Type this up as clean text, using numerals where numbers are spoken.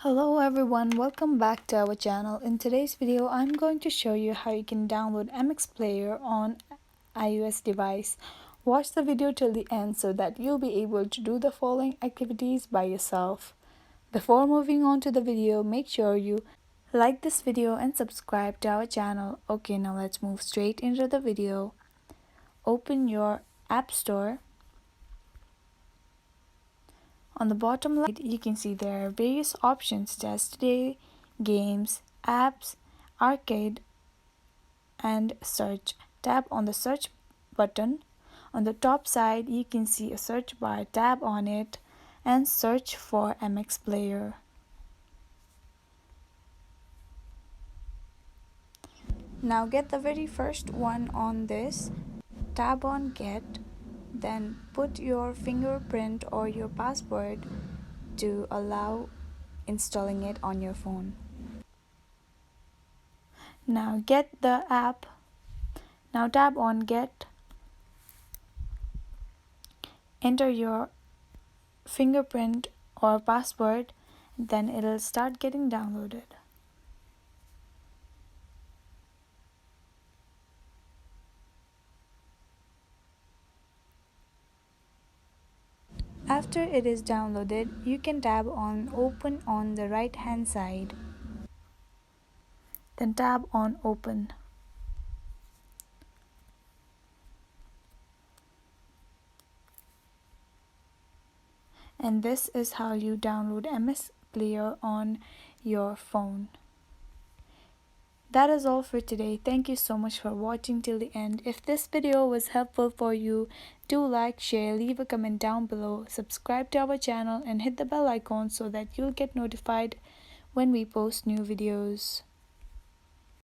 Hello everyone, welcome back to our channel. In today's video, I'm going to show you how you can download MX Player on iOS device. Watch the video till the end so that you'll be able to do the following activities by yourself. Before moving on to the video, make sure you like this video and subscribe to our channel. Okay, now let's move straight into the video. Open your App Store. On the bottom left, you can see there are various options: Test Today, Games, Apps, Arcade, and Search. Tap on the Search button. On the top side, you can see a search bar. Tap on it and search for MX Player. Now get the very first one on this. Tap on Get. Then put your fingerprint or your password to allow installing it on your phone. Now get the app. Now tap on Get. Enter your fingerprint or password, then it'll start getting downloaded. After it is downloaded, you can tap on Open on the right hand side. Then tap on Open. And this is how you download MS Player on your phone. That is all for today. Thank you so much for watching till the end. If this video was helpful for you, do like, share, leave a comment down below, subscribe to our channel and hit the bell icon so that you'll get notified when we post new videos.